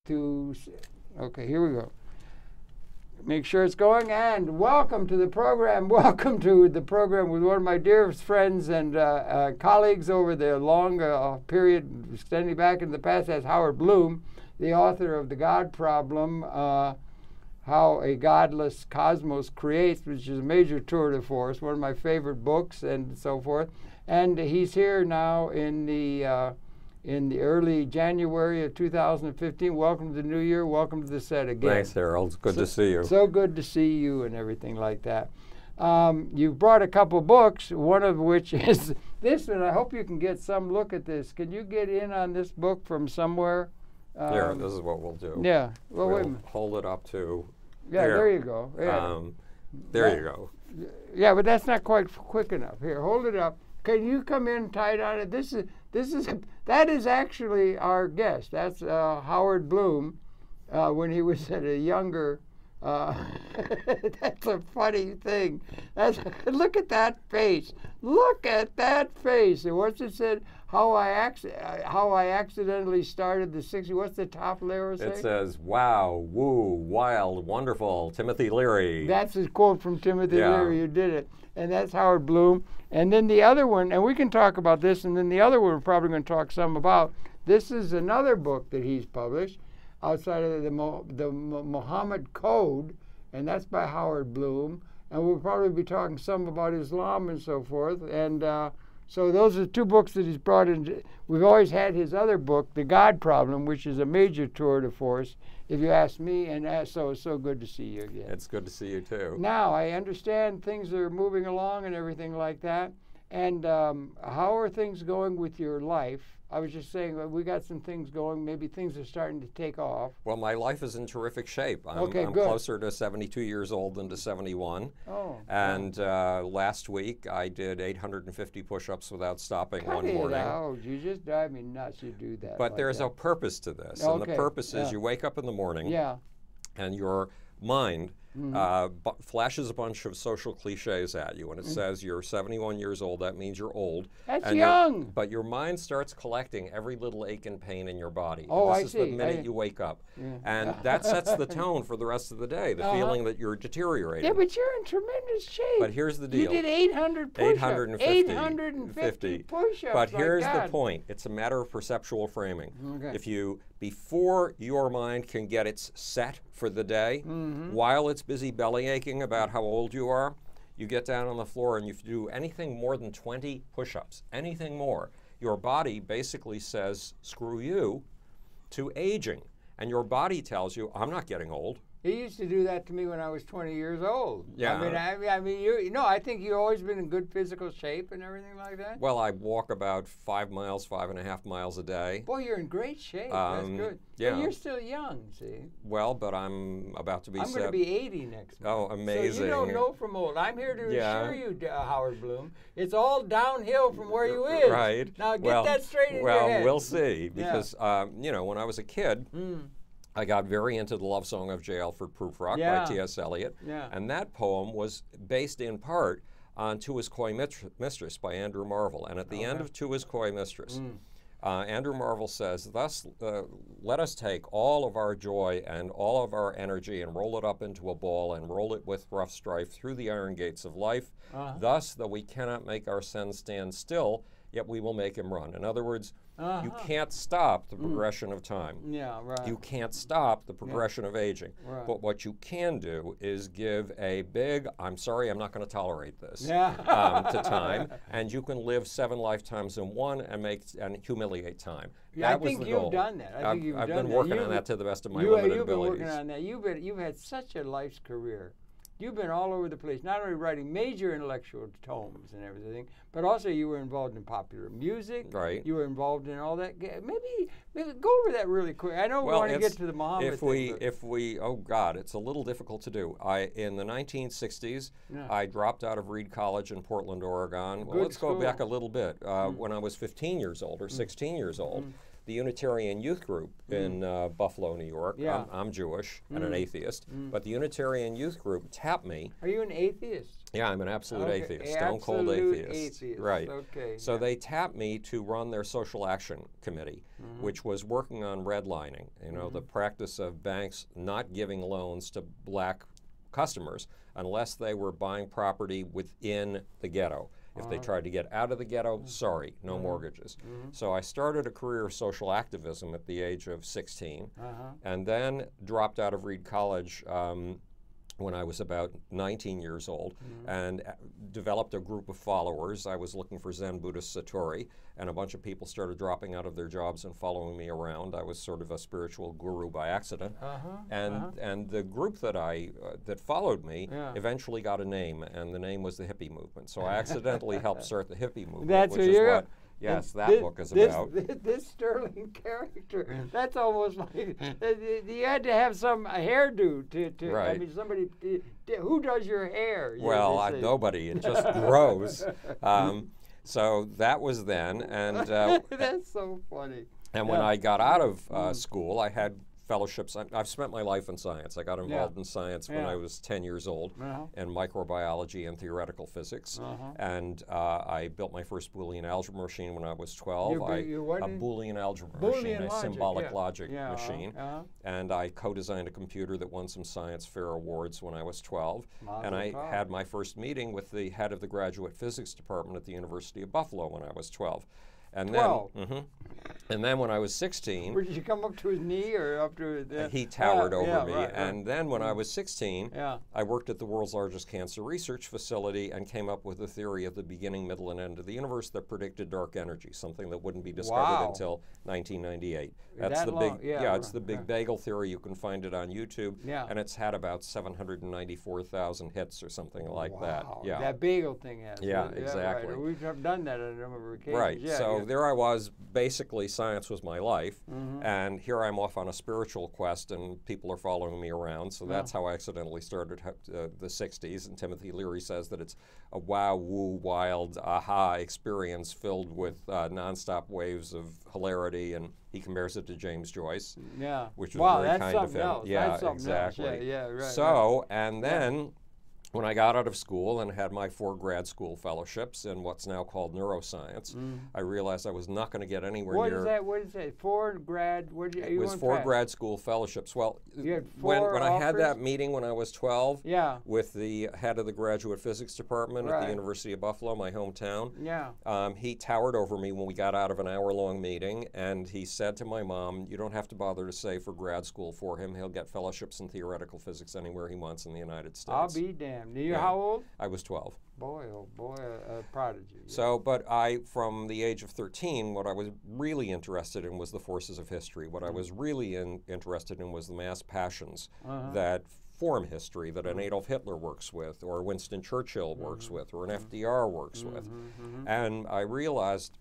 Okay, here we go. Make sure it's going, and welcome to the program. Welcome to the program with one of my dearest friends and colleagues over the long period extending back into the past. That's Howard Bloom, the author of The God Problem, How a Godless Cosmos Creates, which is a major tour de force, one of my favorite books and so forth. And he's here now in the early January of 2015. Welcome to the new year. Welcome to the set again. Thanks, Harold. It's good to see you. So good to see you and everything like that. You've brought a couple books, one of which is this one. I hope you can get some look at this. Can you get in on this book from somewhere? Here, this is what we'll do. Yeah. Well, we'll wait a minute. Hold it up to Yeah, there you go. Yeah. There you go. Yeah, but that's not quite quick enough. Here, hold it up. Can you come in tight on it? That is actually our guest. That's Howard Bloom when he was at a younger. That's a funny thing. Look at that face. Look at that face. And what's it said? How I accidentally started the 60s. What's the top layer say? It says, "Wow, woo, wild, wonderful, Timothy Leary." That's a quote from Timothy Leary. You did it. And that's Howard Bloom. And then the other one, and we can talk about this, and then the other one we're probably going to talk some about. This is another book that he's published outside of the Muhammad Code, and that's by Howard Bloom. And we'll probably be talking some about Islam and so forth. And so those are two books that he's brought in. We've always had his other book, The God Problem, which is a major tour de force, if you ask me. And so it's so good to see you again. It's good to see you too. Now, I understand things are moving along and everything like that. And how are things going with your life? I was just saying, we got some things going. Maybe things are starting to take off. Well, my life is in terrific shape. I'm good. Closer to 72 years old than to 71. Oh. And last week, I did 850 push-ups without stopping one morning. Cut it out. You just drive me nuts. You do that. But there's a purpose to this. And the purpose is you wake up in the morning and your mind flashes a bunch of social cliches at you, and it says you're 71 years old. That means you're old. That's young. But your mind starts collecting every little ache and pain in your body. Oh, this is the minute you wake up. And that sets the tone for the rest of the day, the feeling that you're deteriorating. Yeah, but you're in tremendous shape. But here's the deal. You did 800 push-ups. 850 push-ups. But here's the point. It's a matter of perceptual framing. Okay. Before your mind can get its set for the day, while it's busy belly aching about how old you are, you get down on the floor and you do anything more than 20 push-ups, anything more, your body basically says, screw you, to aging. And your body tells you, I'm not getting old. He used to do that to me when I was 20 years old. Yeah. I mean, I think you've always been in good physical shape and everything like that. Well, I walk about 5.5 miles a day. Boy, you're in great shape. That's good. Yeah. But you're still young, see. Well, but I'm about to be. I'm going to be 80 next month. Oh, amazing! So you don't know from old. I'm here to assure you, Howard Bloom. It's all downhill from where you is. Right. Now get that straight in your head. Well, we'll see. Because when I was a kid. I got very into The Love Song of J. Alfred Prufrock by T.S. Eliot. Yeah. And that poem was based in part on To His Coy Mistress by Andrew Marvell. And at the end of To His Coy Mistress, Andrew Marvell says, thus let us take all of our joy and all of our energy and roll it up into a ball and roll it with rough strife through the iron gates of life. Thus, though we cannot make our sin stand still, yet we will make him run. In other words, you can't stop the progression of time. Yeah, right. You can't stop the progression of aging. Right. But what you can do is give a big, I'm sorry, I'm not going to tolerate this, to time, and you can live 7 lifetimes in one and humiliate time. Yeah, that was the goal. You've done that. I think you've done that. I've been working on that to the best of my limited abilities. You've been working on that. You've had such a life's career. You've been all over the place, not only writing major intellectual tomes and everything, but also you were involved in popular music. Right. You were involved in all that. Maybe go over that really quick. I know we want to get to the Muhammad thing. Oh God, it's a little difficult to do. In the 1960s, I dropped out of Reed College in Portland, Oregon. Well, let's go back a little bit. When I was 15 years old or 16 years old, the Unitarian Youth Group in Buffalo, New York. Yeah. I'm Jewish and an atheist, but the Unitarian Youth Group tapped me. Are you an atheist? Yeah, I'm an absolute atheist, stone cold atheist. Right. Okay. So they tapped me to run their social action committee, which was working on redlining, you know, the practice of banks not giving loans to black customers unless they were buying property within the ghetto. If they tried to get out of the ghetto, sorry, no mortgages. So I started a career of social activism at the age of 16, and then dropped out of Reed College when I was about 19 years old, and developed a group of followers. I was looking for Zen Buddhist Satori, and a bunch of people started dropping out of their jobs and following me around. I was sort of a spiritual guru by accident, and the group that that followed me eventually got a name, and the name was the hippie movement. So I accidentally helped start the hippie movement, which is what. Yes, that book is about. This Sterling character, that's almost like, you had to have some hairdo to right. I mean, somebody, who does your hair? Well, nobody, it just grows. So that was then, and that's so funny. And when I got out of school, I had fellowships. I've spent my life in science. I got involved in science when I was 10 years old, in microbiology and theoretical physics. And I built my first Boolean algebra machine when I was 12. A Boolean algebra machine, a symbolic logic machine. And I co-designed a computer that won some science fair awards when I was 12. And I had my first meeting with the head of the graduate physics department at the University of Buffalo when I was 12. And 12. Then, and then when I was 16, where did you come up to his knee or up to his? He towered over me. Right. And then when I was 16, I worked at the world's largest cancer research facility and came up with a theory of the beginning, middle, and end of the universe that predicted dark energy, something that wouldn't be discovered until 1998. That's the big, it's the big bagel theory. You can find it on YouTube, and it's had about 794,000 hits or something like that. Yeah, that bagel thing has. Yeah, exactly. Right. We've done that on a number of occasions. Right. So there I was. Basically, science was my life, and here I'm off on a spiritual quest, and people are following me around. So that's how I accidentally started the 60s. And Timothy Leary says that it's a wow, woo, wild, aha experience filled with nonstop waves of hilarity, and he compares it to James Joyce, which was very kind of him. Else. Yeah, exactly. So, and then when I got out of school and had my 4 grad school fellowships in what's now called neuroscience, I realized I was not going to get anywhere near. What is that? 4 grad? It was 4 grad school fellowships. Well, you had 4 when I had that meeting when I was 12 with the head of the graduate physics department at the University of Buffalo, my hometown, he towered over me when we got out of an hour-long meeting, and he said to my mom, "You don't have to bother to say for grad school for him. He'll get fellowships in theoretical physics anywhere he wants in the United States." I'll be damned. You're how old? I was 12. Boy, oh boy, a prodigy. So, but from the age of 13, what I was really interested in was the forces of history. What I was really interested in was the mass passions that form history, that an Adolf Hitler works with, or Winston Churchill works with, or an FDR works with. And I realized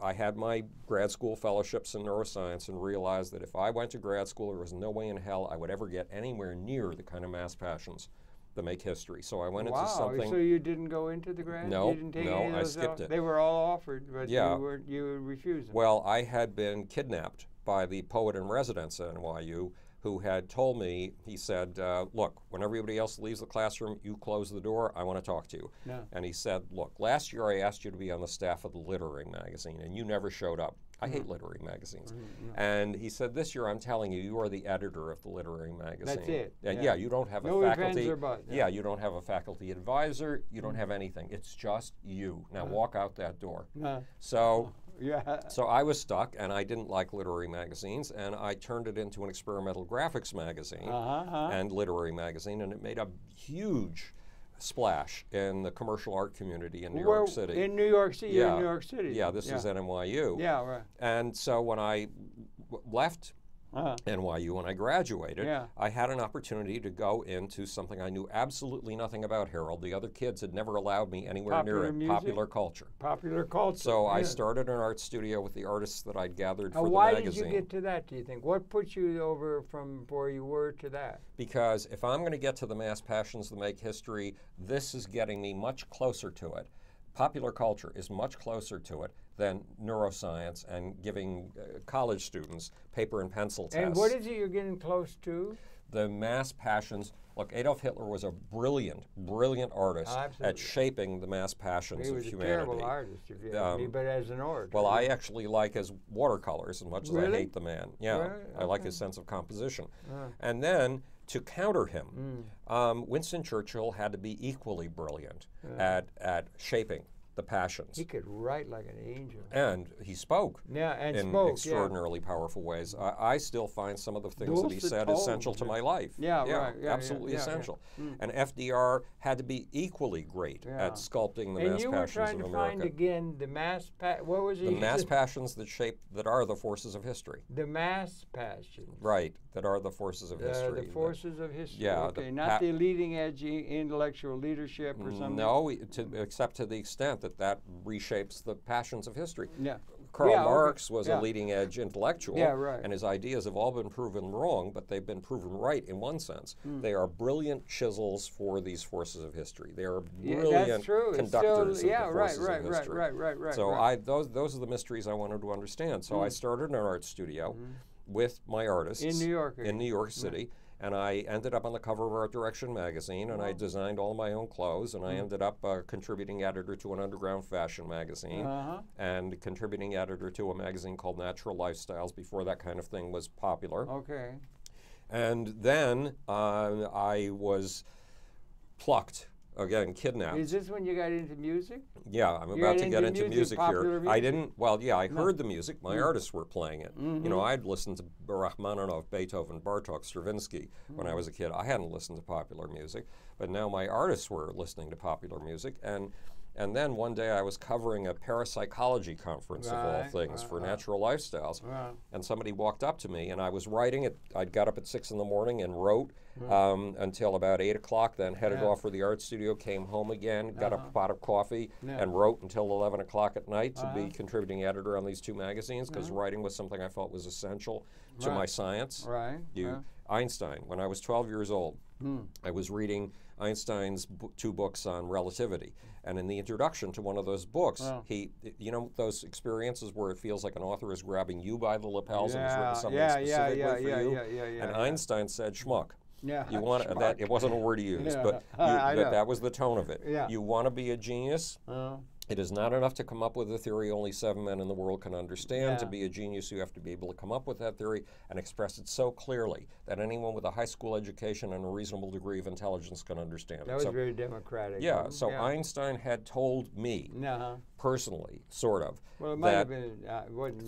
I had my grad school fellowships in neuroscience and realized that if I went to grad school, there was no way in hell I would ever get anywhere near the kind of mass passions that make history. So I went into something. So you didn't go into the grad? No, you didn't take any of those I skipped it. They were all offered, but you refused them. Well, I had been kidnapped by the poet in residence at NYU, who had told me, he said, look, when everybody else leaves the classroom, you close the door, I want to talk to you. And he said, look, last year I asked you to be on the staff of the Literary magazine, and you never showed up. I hate literary magazines. And he said, this year I'm telling you, you are the editor of the Literary magazine. That's it. And you don't have a faculty. You don't have a faculty advisor. You don't have anything. It's just you. Now walk out that door. So I was stuck, and I didn't like literary magazines, and I turned it into an experimental graphics magazine and literary magazine, and it made a huge splash in the commercial art community in New York City. In New York City, you're in New York City. Yeah, this is at NYU. Yeah, right. And so when I left NYU, when I graduated, I had an opportunity to go into something I knew absolutely nothing about, Harold. The other kids had never allowed me anywhere near it. Music? Popular culture. Popular culture. So I started an art studio with the artists that I'd gathered for the why magazine. Did you get to that, do you think? What put you over from where you were to that? Because if I'm going to get to the mass passions that make history, this is getting me much closer to it. popular culture is much closer to it than neuroscience and giving college students paper and pencil tests. And what is it you're getting close to? The mass passions. Look, Adolf Hitler was a brilliant, brilliant artist at shaping the mass passions of humanity. He was a terrible artist, if you ask me, but as an orator. Well, I actually like his watercolors as much as I hate the man. Yeah, Really? I like his sense of composition. And then, to counter him, Winston Churchill had to be equally brilliant at shaping the passions. He could write like an angel. And he spoke in extraordinarily powerful ways. I still find some of the things that he said essential to my life. Absolutely essential. And FDR had to be equally great at sculpting the mass passions of America. And you were trying to find again the mass what was it? The mass passions that are the forces of history. The mass passions. Right, that are the forces of history. The forces of history. Yeah. Okay, not the leading edge intellectual leadership or something. No, except to the extent that reshapes the passions of history. Yeah. Karl Marx was a leading edge intellectual, right. and his ideas have all been proven wrong, but they've been proven right in one sense. They are brilliant chisels for these forces of history. They are brilliant conductors of the forces of history. Right. So those are the mysteries I wanted to understand. So I started an art studio with my artists in New York City. And I ended up on the cover of Art Direction magazine, and I designed all my own clothes, and I ended up contributing editor to an underground fashion magazine, and contributing editor to a magazine called Natural Lifestyles before that kind of thing was popular. Okay. And then I was plucked. Again, kidnapped. Is this when you got into music? Yeah, I'm about to get into music here. I didn't, I heard the music. My artists were playing it. You know, I'd listened to Rachmaninoff, Beethoven, Bartok, Stravinsky when I was a kid. I hadn't listened to popular music, but now my artists were listening to popular music. And then one day I was covering a parapsychology conference of all things for Natural Lifestyles. And somebody walked up to me, and I was writing it. I'd got up at 6 in the morning and wrote until about 8 o'clock, then headed off for the art studio, came home again, got a pot of coffee, and wrote until 11 o'clock at night to be contributing editor on these two magazines, because writing was something I felt was essential to my science. Einstein, when I was 12 years old, I was reading Einstein's two books on relativity. And in the introduction to one of those books, you know those experiences where it feels like an author is grabbing you by the lapels and has written something specifically for you? And Einstein said, schmuck. You want that? It wasn't a word he used, but that was the tone of it. You want to be a genius? It is not enough to come up with a theory only 7 men in the world can understand. To be a genius, you have to be able to come up with that theory and express it so clearly that anyone with a high school education and a reasonable degree of intelligence can understand it. That was very democratic. So Einstein had told me personally, sort of, well, it might have been,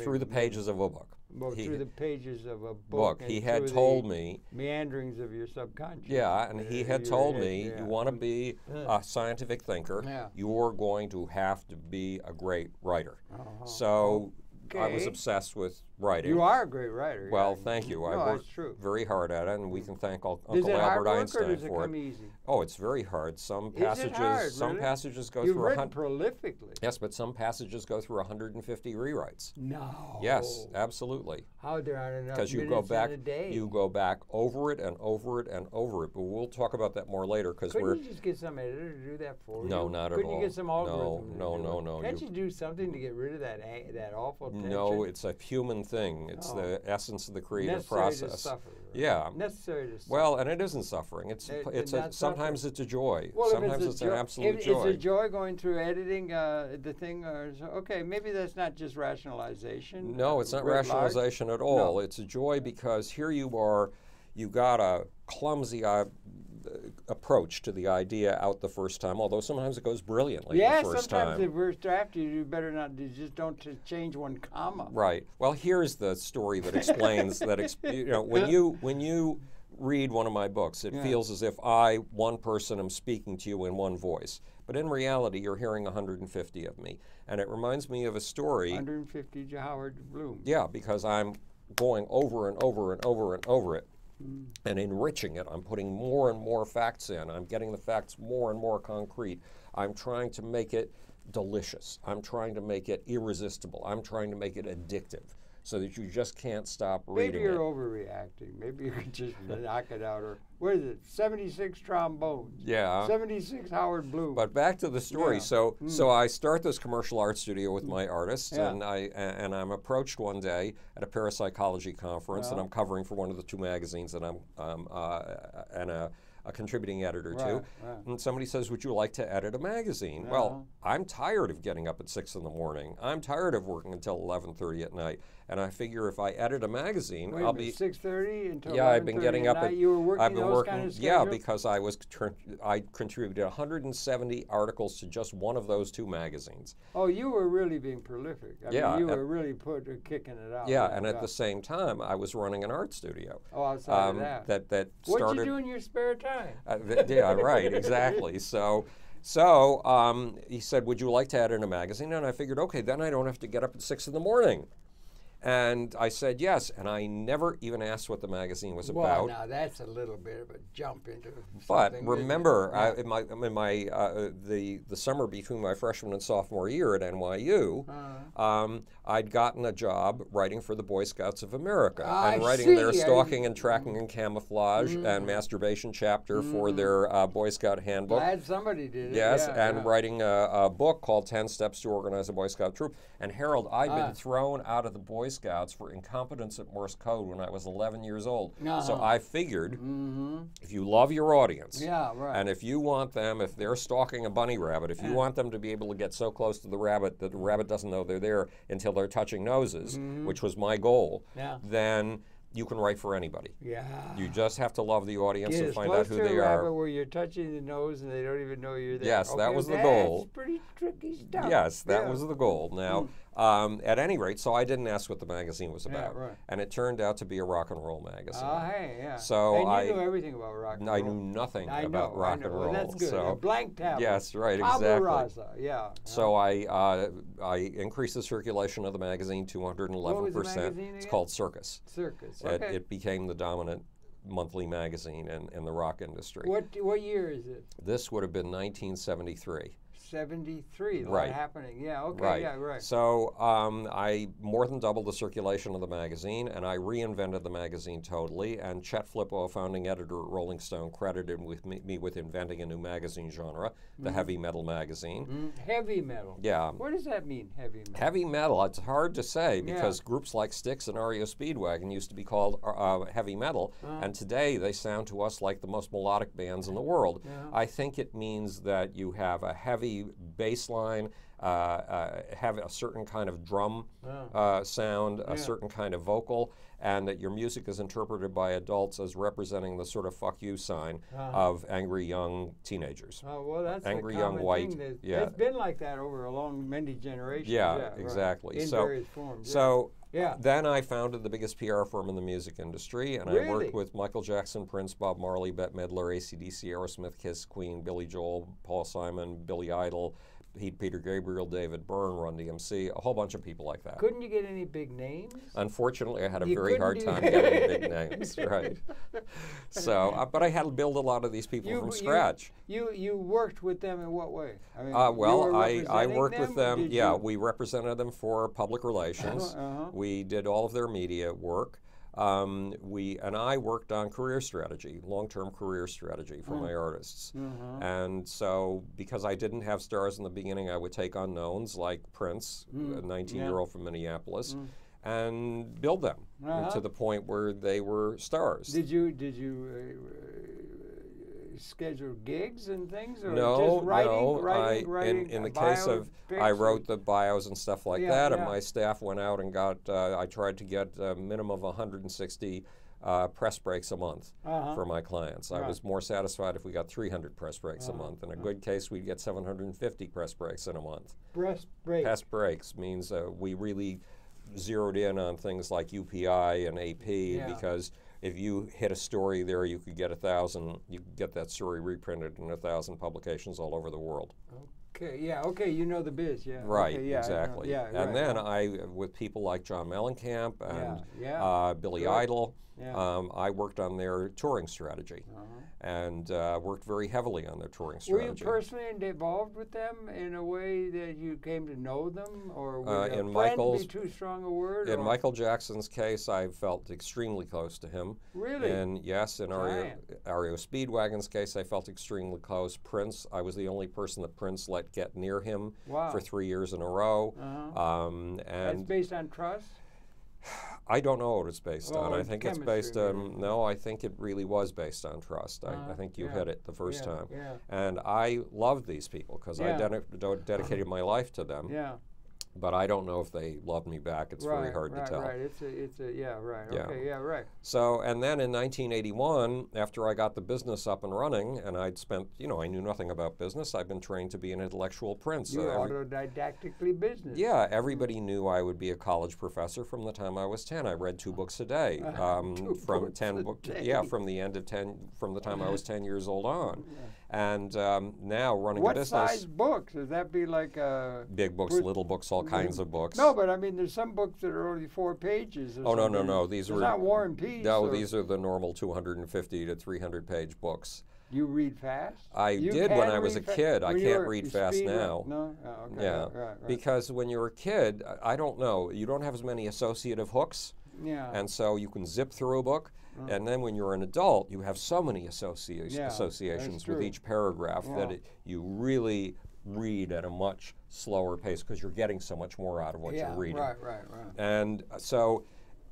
through the pages of a book. Well, through the pages of a book. He had told me meanderings of your subconscious. Yeah, and he had told me, you want to be a scientific thinker, you're going to have to be a great writer. So I was obsessed with writing. You are a great writer. Well, thank you. I worked very hard at it, and we can thank Uncle Albert Einstein for it. Easy? Oh, it's very hard. Some passages, passages go through. You've written prolifically. Yes, but some passages go through 150 rewrites. No. Yes, absolutely. How there aren't enough because you go back over it and over it and over it. But we'll talk about that more later because Couldn't you just get some editor to do that for you? No, not at all. Couldn't you get some algorithm? No. Can't you do something to get rid of that awful tension? No, it's a human thing. It's the essence of the creative process. To suffer, right? Necessary to suffer. Well, and it isn't suffering. Sometimes it's a joy. Well, sometimes it's an absolute joy. It's a joy going through editing the thing. Okay, maybe that's not just rationalization. No, it's not rationalization at all. No. It's a joy because here you are, you got a clumsy approach to the idea out the first time, although sometimes it goes brilliantly the first time. Yeah, sometimes the first draft you better not, you just don't change one comma. Right. Well, here's the story that explains that, when you read one of my books, it feels as if one person, am speaking to you in one voice. But in reality, you're hearing 150 of me. And it reminds me of a story. 150 Howard Bloom. Yeah, because I'm going over and over and over and over it. And enriching it. I'm putting more and more facts in. I'm getting the facts more and more concrete. I'm trying to make it delicious. I'm trying to make it irresistible. I'm trying to make it addictive. so that you just can't stop reading Maybe you're it. overreacting. Maybe you could just knock it out. Or what is it? 76 trombones. Yeah. 76 Howard Blues. But back to the story. Yeah. So I start this commercial art studio with my artists, Yeah. and I'm approached one day at a parapsychology conference, and I'm covering for one of the two magazines that I'm and a contributing editor to. Right. And somebody says, "Would you like to edit a magazine?" Well, I'm tired of getting up at 6 in the morning. I'm tired of working until 11:30 at night. And I figure if I edit a magazine, Wait I'll a minute, be 6:30 until 11:30 I've been getting up at night? at, You were working I've been those working, kind of yeah, schedules? because I contributed 170 articles to just one of those two magazines. Oh, you were really being prolific. I mean, you were really kicking it out. Yeah, and at the same time, I was running an art studio. Oh, outside of that. That What'd started. you do in your spare time? Yeah, right, exactly. So he said, "Would you like to edit a magazine?" And I figured, okay, then I don't have to get up at 6 in the morning. And I said yes, and I never even asked what the magazine was about. Well, now that's a little bit of a jump into But something. remember, in my the summer between my freshman and sophomore year at NYU, I'd gotten a job writing for the Boy Scouts of America and writing their stalking and tracking and camouflage and masturbation chapter for their Boy Scout handbook. Glad somebody did it. Yes, yeah, and writing a book called 10 Steps to Organize a Boy Scout Troop. And Harold, I'd been thrown out of the Boy Scouts for incompetence at Morse code when I was 11 years old. So I figured, if you love your audience, and if you want them, if they're stalking a bunny rabbit, if you want them to be able to get so close to the rabbit that the rabbit doesn't know they're there until they're touching noses, which was my goal, then you can write for anybody. Yeah. You just have to love the audience Get and as find close out who to they a rabbit are. where you're touching the nose and they don't even know you're there. Yes, that Okay, was the goal. That's pretty tricky stuff. Yes, that was the goal. Now, at any rate, so I didn't ask what the magazine was about, and it turned out to be a rock and roll magazine. Hey, yeah. So and you knew everything about rock and roll. I knew nothing about rock and roll. Well, that's good. So, a blank tablet. yes, right, Tabula exactly. rasa, yeah. So I increased the circulation of the magazine 211%. What was the magazine It's again? called Circus. Circus. Okay. It became the dominant monthly magazine in the rock industry. What year is it? This would have been 1973. 73. Right. Happening. Yeah. Okay. Right. Yeah. Right. So I more than doubled the circulation of the magazine, and I reinvented the magazine totally. And Chet Flippo, a founding editor at Rolling Stone, credited with me with inventing a new magazine genre, the heavy metal magazine. Heavy metal. Yeah. What does that mean, heavy metal? Heavy metal. It's hard to say because groups like Styx and REO Speedwagon used to be called heavy metal, and today they sound to us like the most melodic bands in the world. I think it means that you have a heavy bass line, have a certain kind of drum sound, a certain kind of vocal, and that your music is interpreted by adults as representing the sort of fuck you sign of angry young teenagers. Oh, well, that's angry a young common white. thing Yeah. It's been like that over many generations. Yeah, exactly. Right. In So, various forms. so yeah. then I founded the biggest PR firm in the music industry, and I worked with Michael Jackson, Prince, Bob Marley, Bette Midler, AC/DC, Aerosmith, Kiss, Queen, Billy Joel, Paul Simon, Billy Idol, Peter Gabriel, David Byrne, Run DMC, a whole bunch of people like that. Couldn't you get any big names? Unfortunately, I had a very hard time getting big names, right? So, but I had to build a lot of these people from scratch. You worked with them in what way? I mean, well, I worked them, with them. Yeah, we represented them for public relations. We did all of their media work. And I worked on career strategy, long-term career strategy for my artists. And so because I didn't have stars in the beginning, I would take unknowns like Prince, a 19-year-old from Minneapolis, and build them to the point where they were stars. Did you schedule gigs and things, or no, just writing, in the case of, I wrote the bios and stuff like that, and my staff went out and got, I tried to get a minimum of 160 press breaks a month for my clients. I was more satisfied if we got 300 press breaks a month. In a good case, we'd get 750 press breaks in a month. Press breaks? Press breaks means we really zeroed in on things like UPI and AP because if you hit a story there, you could get 1,000. You could get that story reprinted in 1,000 publications all over the world. Okay, yeah, okay, you know the biz, yeah. Right, okay, yeah, exactly. Yeah, and right, then with people like John Mellencamp and Billy Good. Idol, Yeah. I worked on their touring strategy and worked very heavily on their touring strategy. Were you personally involved with them in a way that you came to know them, or would in a friend Michael's, be too strong a word? In or? Michael Jackson's case, I felt extremely close to him. Really? And yes, in REO Speedwagon's case, I felt extremely close. Prince, I was the only person that Prince let get near him for 3 years in a row. And it's based on trust? I don't know what it's based on. I think it's based on, maybe. no, I think it really was based on trust. I think you hit it the first time. Yeah. And I loved these people because I dedicated my life to them. Yeah. But I don't know if they loved me back. It's very hard to tell. Right, okay, yeah, right. So, and then in 1981, after I got the business up and running, and I'd spent, I knew nothing about business. I've been trained to be an intellectual prince. You autodidactically business. Yeah, everybody knew I would be a college professor from the time I was 10. I read 2 books a day from 10 books. Yeah, from the time I was 10 years old on. And now running a business. What size books? Does that be like big books, little books, all kinds of books? No, but I mean, there's some books that are only 4 pages. Oh, no. These were not War and Peace. No, these are the normal 250 to 300-page books. You read fast? I did when I was a kid. I can't read fast now. No? Oh, okay. Yeah, right. Because when you're a kid, I don't know, you don't have as many associative hooks. Yeah. And so you can zip through a book. And then when you're an adult, you have so many associations with each paragraph that you really read at a much slower pace because you're getting so much more out of what you're reading. Right. And so,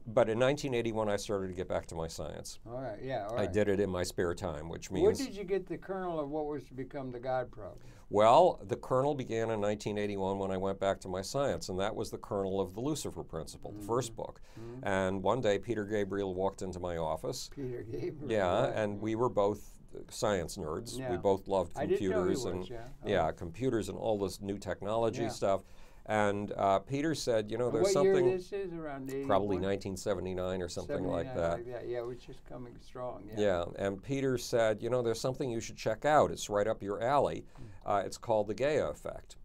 but in 1981, I started to get back to my science. All right. I did it in my spare time, which means... When did you get the kernel of what was to become the God problem? Well, the kernel began in 1981 when I went back to my science, and that was the kernel of the Lucifer Principle, the first book. And one day, Peter Gabriel walked into my office. Peter Gabriel. Yeah, and we were both science nerds. Yeah. We both loved computers computers and all this new technology stuff. And Peter said, there's something. What year this is? Around 81? Probably 1979 or something like that. Yeah, which is coming strong. Yeah, and Peter said, there's something you should check out. It's right up your alley. It's called the Gaia effect.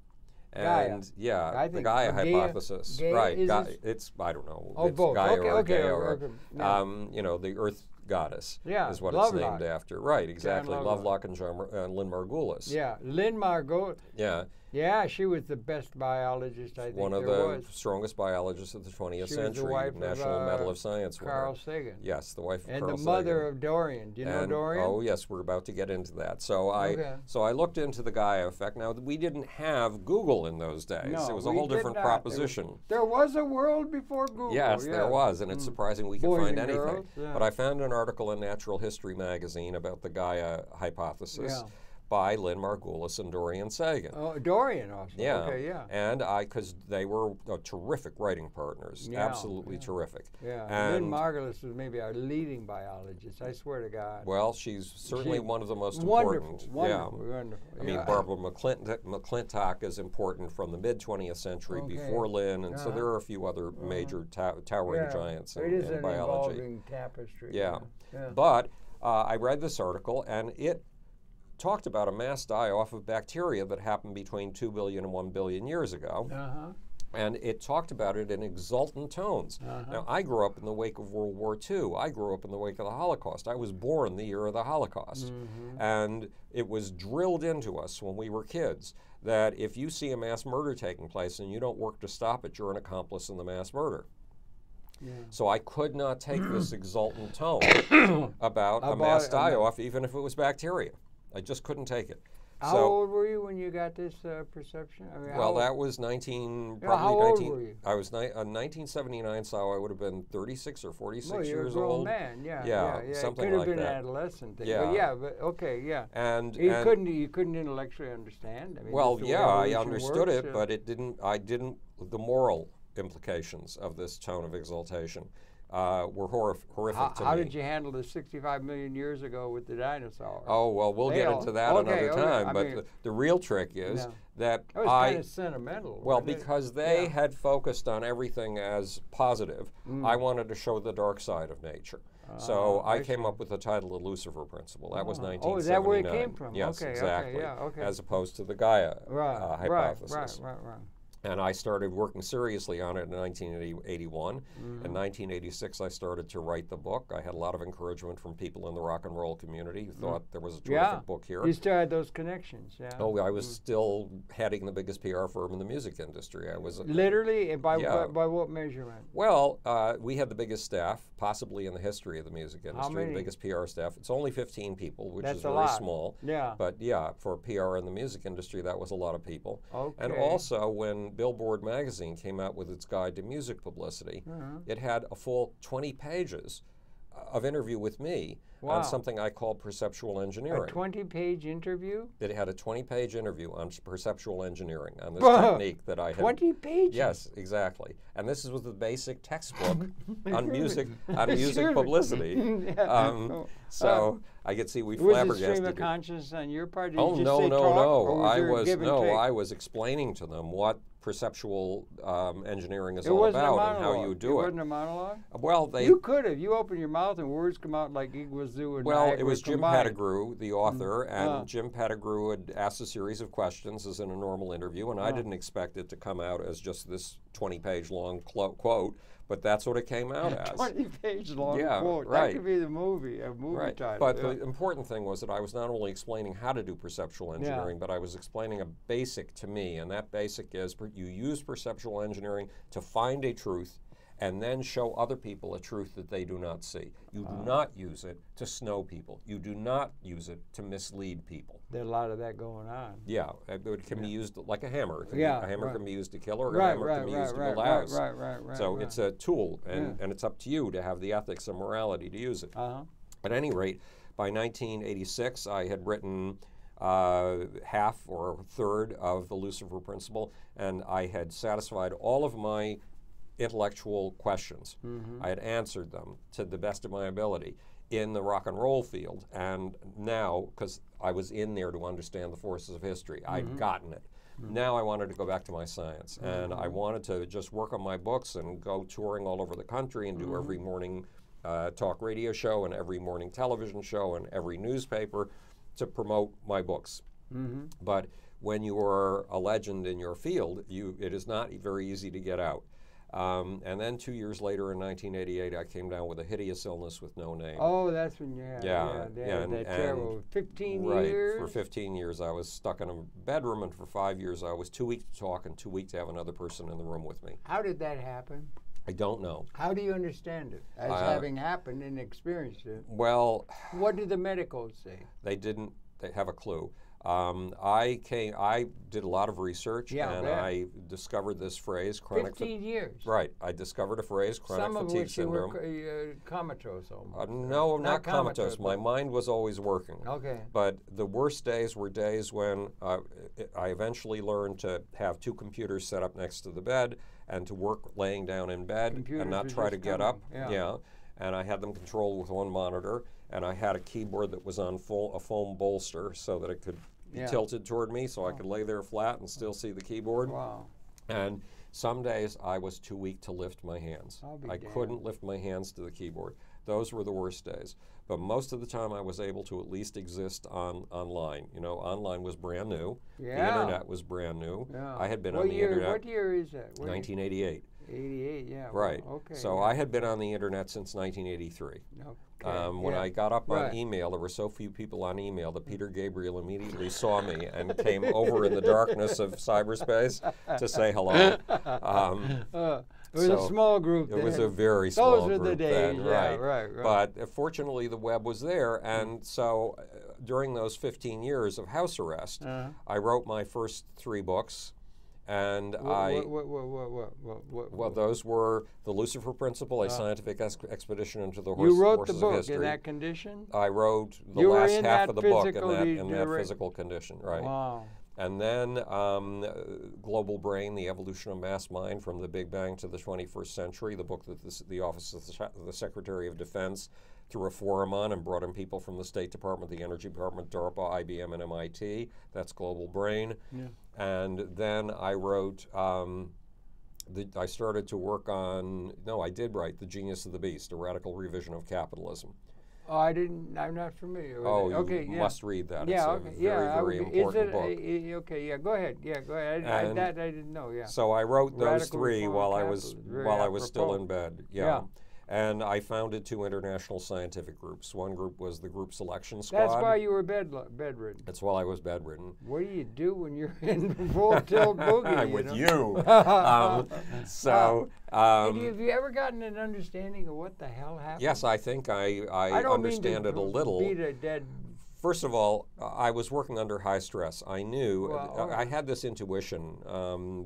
And the Gaia hypothesis. Right. It's, I don't know. Oh, it's both. Gaia or Gaia okay. the Earth goddess is what Lovelock. it's named after. Right, exactly. Lovelock and Lynn Margulis. Yeah, Lynn Margulis. Yeah. Yeah, she was the best biologist I think One of the strongest biologists of the 20th century. Was the wife National of, Medal of Science Carl winner. Sagan. Yes, the wife of Carl Sagan. And the mother of Dorian. Do you know Dorian? Oh yes, we're about to get into that. So I looked into the Gaia effect. Now we didn't have Google in those days. No, it was a whole different proposition. There was a world before Google. Yes, there was, and it's surprising we could find anything. Girls, But I found an article in Natural History magazine about the Gaia hypothesis. By Lynn Margulis and Dorian Sagan. Oh, Dorian also. Yeah. Okay, yeah. And because they were terrific writing partners, absolutely terrific. Yeah. And Lynn Margulis was maybe our leading biologist. I swear to God. Well, she's certainly one of the most important. Wonderful. I mean, Barbara McClintock is important from the mid 20th century before Lynn, and so there are a few other major towering giants in biology. It is an evolving tapestry. Yeah. But I read this article, and it talked about a mass die-off of bacteria that happened between 2 billion and 1 billion years ago. And it talked about it in exultant tones. Now, I grew up in the wake of World War II. I grew up in the wake of the Holocaust. I was born the year of the Holocaust. And it was drilled into us when we were kids that if you see a mass murder taking place and you don't work to stop it, you're an accomplice in the mass murder. So I could not take this exultant tone about a mass die-off, even if it was bacteria. I just couldn't take it. How old were you when you got this perception? I mean, well, that was 19. How old were you? I was 1979, so I would have been 36 or 46 you're years a grown old. Man, Something it could like have been that. an adolescent thing. Yeah, but okay, And you couldn't intellectually understand. I mean, well, I understood works, it, but it didn't. I didn't. The moral implications of this tone of exaltation were horrific to me. How did you handle the 65 million years ago with the dinosaurs? Oh, well, we'll get into that another time. But the real trick is that was kind of sentimental. Well, because they had focused on everything as positive, I wanted to show the dark side of nature. So I came up with the title The Lucifer Principle. That was 1979. Oh, is that where it came from? Yes, okay, exactly. Okay, yeah, okay. As opposed to the Gaia hypothesis. Right. And I started working seriously on it in 1981. In 1986, I started to write the book. I had a lot of encouragement from people in the rock and roll community who thought there was a terrific book here. You still had those connections, yeah. Oh, I was still heading the biggest PR firm in the music industry. I was literally, by what measurement? Well, we had the biggest staff, possibly in the history of the music industry. How many? The biggest PR staff. It's only 15 people, which That's is very small. Yeah. But yeah, for PR in the music industry, that was a lot of people. Okay. And also, when Billboard magazine came out with its guide to music publicity, it had a full 20 pages of interview with me on something I call perceptual engineering. A 20-page interview? It had a 20-page interview on perceptual engiring, on this technique that I had. 20 pages? Yes, exactly. And this was the basic textbook on music publicity. So I could see we flabbergasted. Was it stream of consciousness on your part? Did Oh, you just say talk, I was explaining to them what perceptual engineering is all about and how you do it. It wasn't a monologue? Well, you could have. You open your mouth and words come out like Iguazu and Well, Niagara it was Jim combined. Pettigrew, the author, and Jim Pettigrew had asked a series of questions as in a normal interview, and I didn't expect it to come out as just this 20-page long quote, but that's what it came out as. 20-page long quote. Right. That could be a movie title. But the important thing was that I was not only explaining how to do perceptual engineering, but I was explaining a basic to me, and that basic is you use perceptual engineering to find a truth and then show other people a truth that they do not see. You do not use it to snow people. You do not use it to mislead people. There's a lot of that going on. Yeah, it can be used like a hammer. A hammer can be used to kill, or a hammer can be used to build a house. So it's a tool, and it's up to you to have the ethics and morality to use it. At any rate, by 1986, I had written half or a third of the Lucifer Principle, and I had satisfied all of my intellectual questions. I had answered them to the best of my ability in the rock and roll field, and now, because I was in there to understand the forces of history, I'd gotten it. Now I wanted to go back to my science, and I wanted to just work on my books and go touring all over the country and do every morning talk radio show and every morning television show and every newspaper to promote my books. But when you are a legend in your field, it is not very easy to get out. And then 2 years later, in 1988, I came down with a hideous illness with no name. Oh, that's when you had that terrible 15 years? Right, for 15 years. I was stuck in a bedroom, and for 5 years I was too weak to talk and too weak to have another person in the room with me. How did that happen? I don't know. How do you understand it, as having happened and experienced it? Well... What did the medicals say? They didn't have a clue. I did a lot of research, and I discovered this phrase, chronic... 15 years. Right. I discovered a phrase, chronic fatigue syndrome. Some of which you were comatose almost. No, not comatose. My mind was always working. Okay. But the worst days were days when I eventually learned to have two computers set up next to the bed and to work laying down in bed and not try to get up. Yeah. And I had them controlled with one monitor, and I had a keyboard that was on a foam bolster so that it could be tilted toward me so I could lay there flat and still see the keyboard. Wow. And some days I was too weak to lift my hands. I couldn't lift my hands to the keyboard. Those were the worst days. But most of the time I was able to at least exist online. You know, online was brand new. The internet was brand new. I had been on the internet. What year is that? 1988. 88, yeah. Right. Well, okay. So I had been on the internet since 1983. When I got up on email, there were so few people on email that Peter Gabriel immediately saw me and came over in the darkness of cyberspace to say hello. It was a small group then. It was a very small group. Those were the days, then, right. But fortunately, the web was there, and so during those 15 years of house arrest, I wrote my first 3 books. And well, those were The Lucifer Principle, A Scientific Expedition into the Forces of History. You wrote the book in that condition? I wrote the last half of the book in that physical condition, right. Wow. And then Global Brain, The Evolution of Mass Mind from the Big Bang to the 21st Century, the book that the Office of the Secretary of Defense threw a forum on and brought in people from the State Department, the Energy Department, DARPA, IBM, and MIT. That's Global Brain. And then I wrote I started to work on, no, I did write The Genius of the Beast, a radical revision of capitalism. Oh, I'm not familiar with it. Okay, you must read that. Yeah, it's okay. a very important book. Okay, yeah, go ahead. Yeah, go ahead. That I didn't know, yeah. So I wrote those Radical three reform while I capitalism. was still in bed. Yeah. And I founded 2 international scientific groups. One group was the Group Selection Squad. That's why you were bedridden. That's while I was bedridden. What do you do when you're in full tilt boogie? I'm with you. Have you ever gotten an understanding of what the hell happened? Yes, I think I understand it a little. Beat a dead. First of all, I was working under high stress. I knew, I had this intuition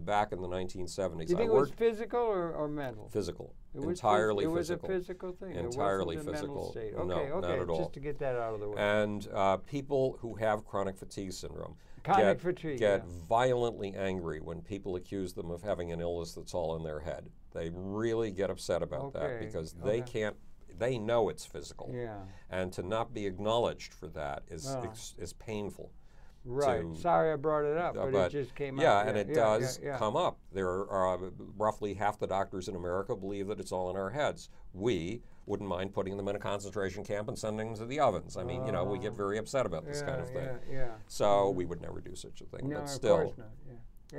back in the 1970s. Do you think it was physical or mental? Physical. Entirely physical. It was a physical thing? Entirely it wasn't physical. A mental state. No, okay, not at all. Just to get that out of the way. And people who have chronic fatigue syndrome get violently angry when people accuse them of having an illness that's all in their head. They really get upset about that because they can't. They know it's physical, and to not be acknowledged for that is painful. Right. Sorry I brought it up, but it just came out. And it does come up. There are roughly half the doctors in America believe that it's all in our heads. We wouldn't mind putting them in a concentration camp and sending them to the ovens. I mean, we get very upset about this kind of thing. So we would never do such a thing. No, but still, of course not.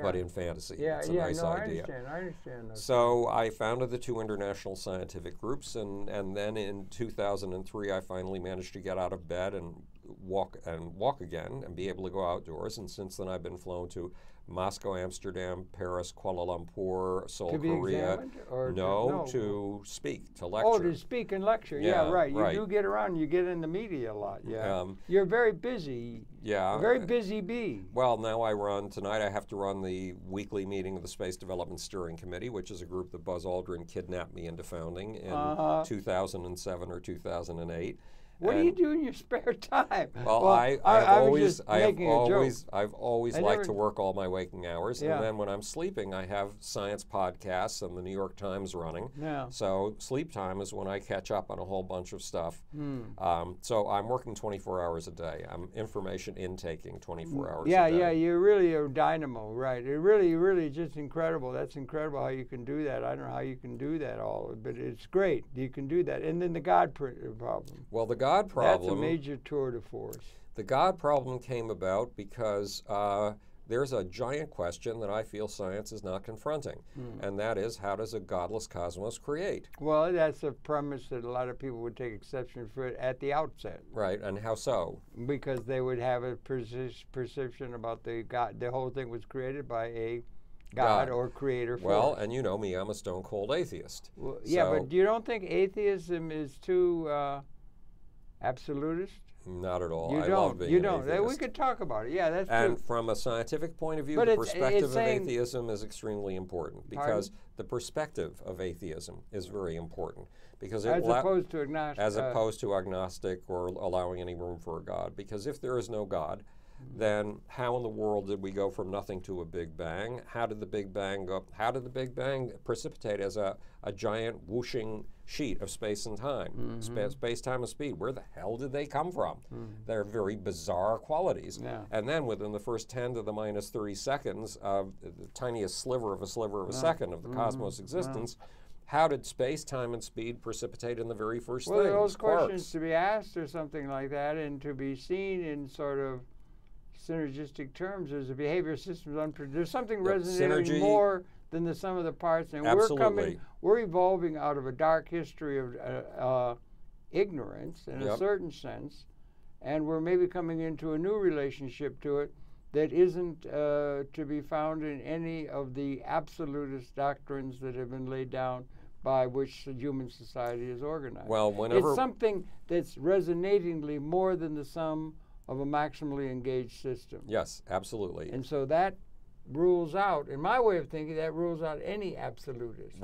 but in fantasy, it's a nice idea. I understand. So I founded the 2 international scientific groups, and then in 2003 I finally managed to get out of bed and walk again and be able to go outdoors. And since then I've been flown to Moscow, Amsterdam, Paris, Kuala Lumpur, Seoul, Korea. To speak, to lecture. Oh, to speak and lecture. Yeah, right. You do get around. You get in the media a lot. Yeah. You're very busy. Yeah. A very busy bee. Well, now tonight I have to run the weekly meeting of the Space Development Steering Committee, which is a group that Buzz Aldrin kidnapped me into founding in 2007 or 2008. What do you do in your spare time? Well, I've always liked to work all my waking hours, and then when I'm sleeping, I have science podcasts and the New York Times running. So sleep time is when I catch up on a whole bunch of stuff. So I'm working 24 hours a day. I'm information intaking 24 hours a day. Yeah, you're really a dynamo, right? It really just incredible. That's incredible how you can do that. I don't know how you can do that all, but it's great. You can do that. And then the God problem. Well, the God problem. That's a major tour de force. The God problem came about because there's a giant question that I feel science is not confronting, and that is, how does a godless cosmos create? Well, that's a premise that a lot of people would take exception for at the outset. Right, and how so? Because they would have a perception about the God. The whole thing was created by a God or creator force. Well, and you know me, I'm a stone-cold atheist. Well, yeah, but you don't think atheism is too absolutist? Not at all. You I don't. love being an atheist. We could talk about it. Yeah, that's true. And from a scientific point of view, the perspective of atheism is extremely important because the perspective of atheism is very important because as opposed to agnostic. As opposed to agnostic or allowing any room for a God. Because if there is no God, then how in the world did we go from nothing to a Big Bang? How did the Big Bang go? How did the Big Bang precipitate as a giant whooshing sheet of space and time, space, time, and speed? Where the hell did they come from? They're very bizarre qualities. And then within the first 10 to the minus 30 seconds of the tiniest sliver of a second of the cosmos existence, how did space, time, and speed precipitate in the very first thing? Well, those questions to be asked or something like that, and to be seen in sort of synergistic terms as a behavior system. There's something resonating more than the sum of the parts, and we're evolving out of a dark history of ignorance in a certain sense, and we're maybe coming into a new relationship to it that isn't to be found in any of the absolutist doctrines that have been laid down by which the human society is organized. Well, it's something that's resonatingly more than the sum of a maximally engaged system. Yes, absolutely. And so that rules out, in my way of thinking, that rules out any absolutist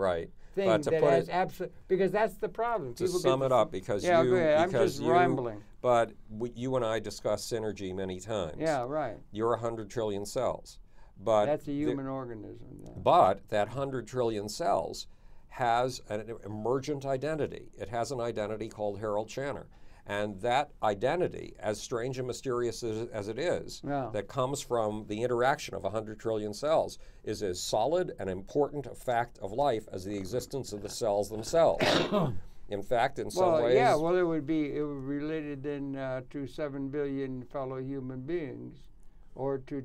thing that has because that's the problem. To sum it up, because I'm just rambling. But you and I discussed synergy many times. Yeah, right. You're 100 trillion cells. But that's a human organism. Yeah. But that 100 trillion cells has an emergent identity. It has an identity called Harold Channer. And that identity, as strange and mysterious as it is, that comes from the interaction of 100 trillion cells, is as solid and important a fact of life as the existence of the cells themselves. In fact, in some ways... Yeah, well, it would be related then to 7 billion fellow human beings. Or to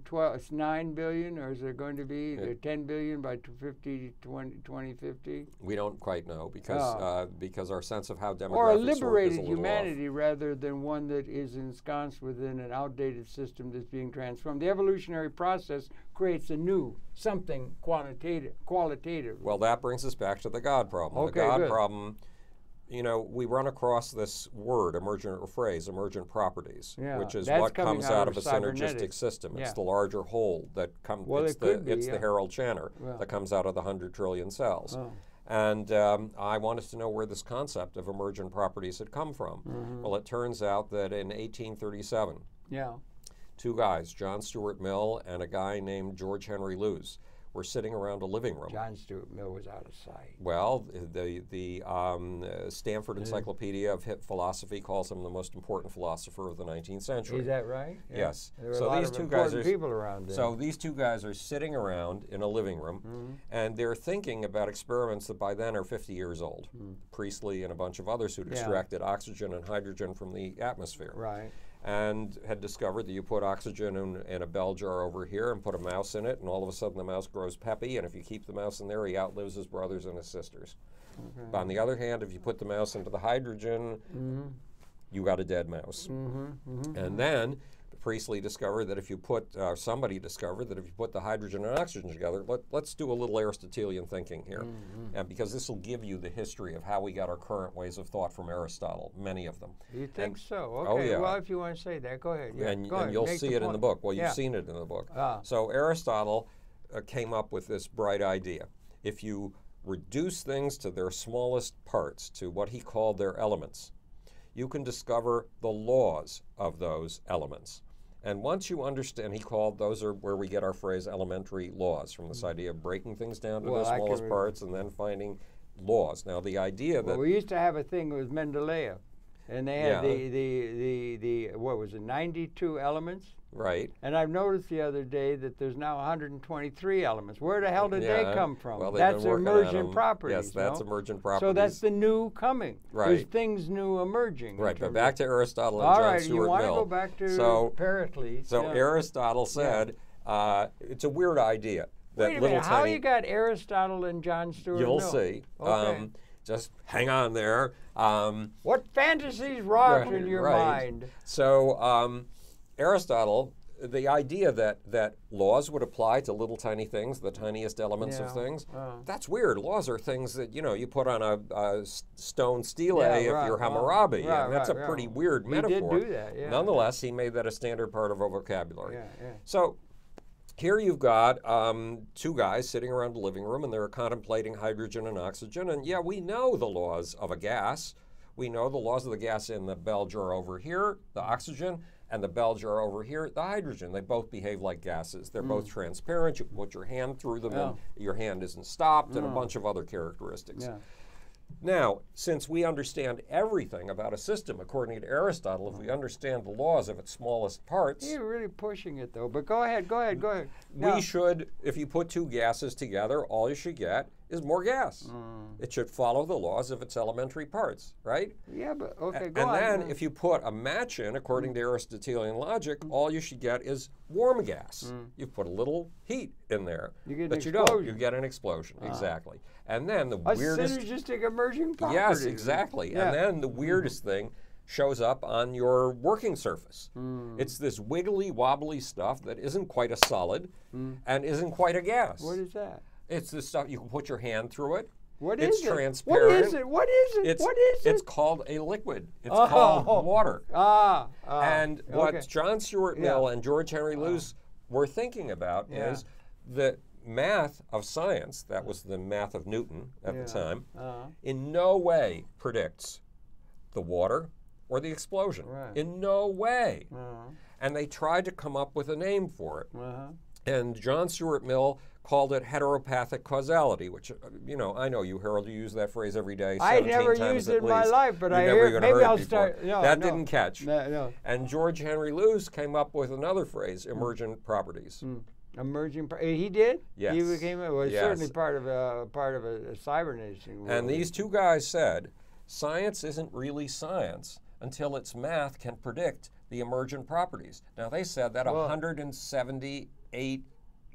9 billion, or is there going to be 10 billion by 2050? We don't quite know because our sense of how demographics or a work liberated is a little humanity off. rather than one that is ensconced within an outdated system that's being transformed. The evolutionary process creates a new something qualitative. Well, that brings us back to the God problem. Okay, the God good. problem. You know, we run across this word, emergent, or phrase, emergent properties, which is what comes out of a synergistic system. It's the larger whole that comes, it's the Harold Channer that comes out of the 100 trillion cells. And I wanted to know where this concept of emergent properties had come from. Well, it turns out that in 1837, two guys, John Stuart Mill and a guy named George Henry Lewes, were sitting around a living room. John Stuart Mill was out of sight. Well, the Stanford Encyclopedia of Philosophy calls him the most important philosopher of the 19th century. Is that right? Yeah. Yes. There were a lot of important people around there. So these two guys are sitting around in a living room, and they're thinking about experiments that by then are 50 years old. Priestley and a bunch of others who'd extracted oxygen and hydrogen from the atmosphere. Right. And had discovered that you put oxygen in a bell jar over here and put a mouse in it, and all of a sudden the mouse grows peppy, and if you keep the mouse in there, he outlives his brothers and his sisters. But on the other hand, if you put the mouse into the hydrogen, you got a dead mouse. And then Priestley discovered that if you put, somebody discovered that if you put the hydrogen and oxygen together, let's do a little Aristotelian thinking here. And because this will give you the history of how we got our current ways of thought from Aristotle, many of them. You think so? Okay, oh, yeah. Well, if you want to say that, go ahead. Yeah, and ahead. You'll see it in the book. Well, you've seen it in the book. So Aristotle came up with this bright idea. If you reduce things to their smallest parts, to what he called their elements, you can discover the laws of those elements. And once you understand, he called those are where we get our phrase elementary laws, from this idea of breaking things down to their smallest parts and then finding laws. Now the idea that... Well, we used to have a thing with Mendeleev, and they had the what was it, 92 elements? Right. And I've noticed the other day that there's now 123 elements. Where the hell did they come from? Well, that's emergent properties. Yes, that's emergent properties. So that's the new coming. Right. There's things new emerging. Right, but back to Aristotle and John Stuart Mill. You want to go back to Pericles. So Aristotle said, it's a weird idea. Wait a minute, how you got Aristotle and John Stuart Mill? You'll see. Okay. Just hang on there. What fantasies wrought in your mind? So Aristotle, the idea that laws would apply to little tiny things, the tiniest elements of things, that's weird. Laws are things that, you put on a stone stele if you're Hammurabi. And that's a pretty weird metaphor. He did do that, Nonetheless, he made that a standard part of our vocabulary. So here you've got two guys sitting around a living room, and they're contemplating hydrogen and oxygen. And we know the laws of a gas. We know the laws of the gas in the bell jar over here, the oxygen, and the bell jar over here, the hydrogen. They both behave like gases. They're both transparent. You can put your hand through them and your hand isn't stopped, and a bunch of other characteristics. Now, since we understand everything about a system, according to Aristotle, if we understand the laws of its smallest parts... You're really pushing it, though, but go ahead. We should, if you put two gases together, all you should get is more gas. It should follow the laws of its elementary parts, right? Yeah, but okay, go on. And then if you put a match in, according to Aristotelian logic, all you should get is warm gas. You put a little heat in there. You get but you don't. You get an explosion, exactly. And then the weirdest... synergistic emerging property. Yes, exactly. And then the weirdest thing shows up on your working surface. It's this wiggly, wobbly stuff that isn't quite a solid and isn't quite a gas. What is that? It's the stuff, you can put your hand through it. What is it? It's transparent. What is it? What is it? What is it? It's called a liquid. It's called water. And what John Stuart Mill and George Henry Lewes were thinking about is the math of science, that was the math of Newton at the time, in no way predicts the water or the explosion. In no way. And they tried to come up with a name for it. And John Stuart Mill called it heteropathic causality, which, you know, I know you, Harold, you use that phrase every day. I never used it in my life, but I hear, maybe I'll start. No, that didn't catch. No. And George Henry Luce came up with another phrase, emergent properties. Emerging, he did. Yes. He became certainly part of a cybernation. And these two guys said, science isn't really science until its math can predict the emergent properties. Now they said that 178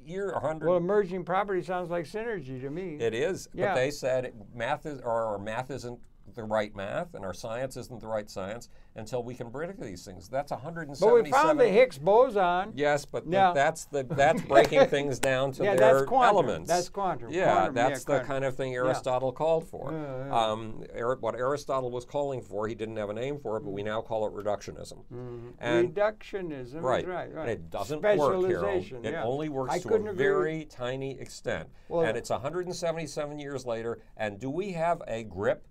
year, 100. Well, emerging property sounds like synergy to me. It is, but they said math isn't the right math, and our science isn't the right science until we can predict these things. That's 177. But we found the Higgs boson. Yes, but that's breaking things down to their elements. That's quantum. Yeah, that's the kind of thing Aristotle called for. What Aristotle was calling for, he didn't have a name for it, but we now call it reductionism. And reductionism, right. Right. And it doesn't work, Harold. It only works to a very tiny extent. And it's 177 years later, and do we have a grip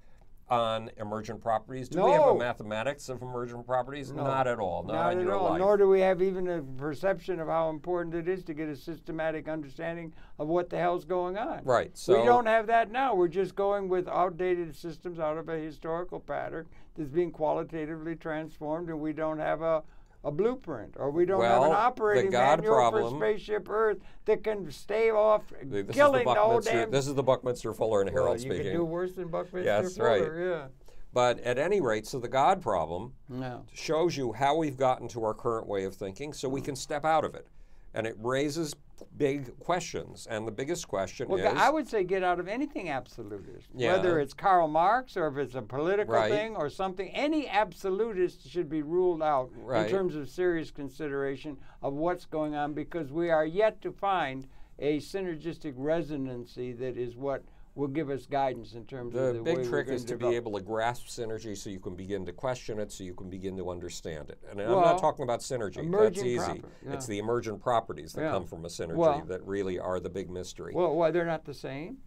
on emergent properties? Do we have a mathematics of emergent properties? No. Not at all. Not in your life. Nor do we have even a perception of how important it is to get a systematic understanding of what the hell's going on. Right. So we don't have that now. We're just going with outdated systems out of a historical pattern that's being qualitatively transformed, and we don't have a blueprint, or we don't have an operating manual for spaceship Earth that can stave off killing the whole damn. This is the Buckminster Fuller and Harold speaking. You can do worse than Buckminster Fuller. Right. But at any rate, so the God problem shows you how we've gotten to our current way of thinking, so we can step out of it, and it raises big questions. And the biggest question is, I would say get out of anything absolutist, whether it's Karl Marx or if it's a political thing or something. Any absolutist should be ruled out in terms of serious consideration of what's going on, because we are yet to find a synergistic resonancy that is what will give us guidance in terms of the way big trick we're is to develop. be able to grasp synergy so you can begin to question it, so you can begin to understand it. And I'm not talking about synergy. That's easy. It's the emergent properties that come from a synergy that really are the big mystery. Well, they're not the same?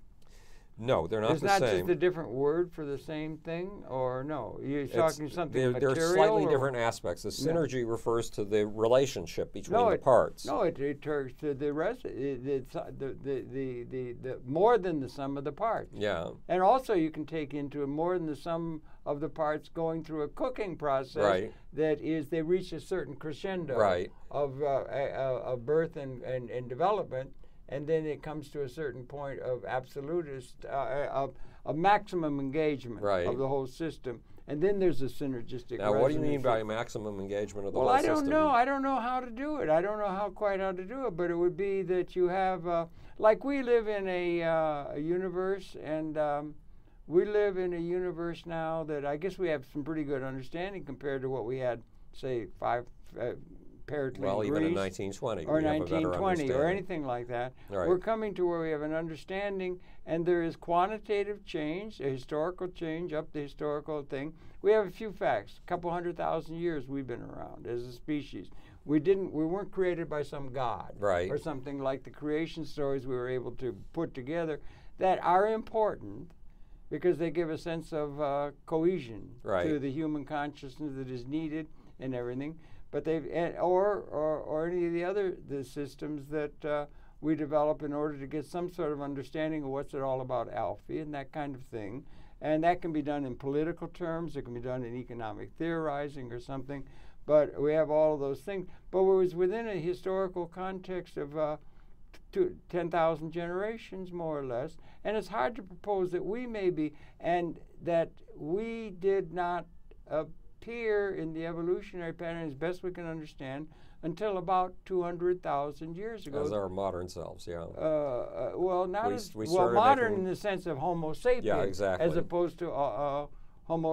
No, they're not the same. It's not just a different word for the same thing, or no? You're talking something material? They're slightly different aspects. The synergy refers to the relationship between the parts. No, it refers to the more than the sum of the parts. Yeah. And also you can take into it more than the sum of the parts going through a cooking process that is, they reach a certain crescendo of birth and development. And then it comes to a certain point of absolutist, of maximum engagement of the whole system. And then there's a synergistic Now, what do you mean by maximum engagement of the whole system? Well, I don't know. I don't know how to do it. I don't know quite how to do it. But it would be that you have, like we live in a universe, and we live in a universe now that I guess we have some pretty good understanding compared to what we had, say, even in 1920 or 1920 or anything like that. We're coming to where we have an understanding, and there is quantitative change, a historical change up the historical thing. We have a few facts. A couple 100,000 years we've been around as a species. We weren't created by some god or something like the creation stories we were able to put together that are important because they give a sense of cohesion to the human consciousness that is needed and everything. But or any of the other systems that we develop in order to get some sort of understanding of what's it all about, Alfie, and that kind of thing. And that can be done in political terms. It can be done in economic theorizing or something. But we have all of those things. But it was within a historical context of 10,000 generations, more or less. And it's hard to propose that we may be, and that we did not appear in the evolutionary pattern as best we can understand until about 200,000 years ago. As our modern selves, well, not modern in the sense of Homo sapiens, as opposed to Homo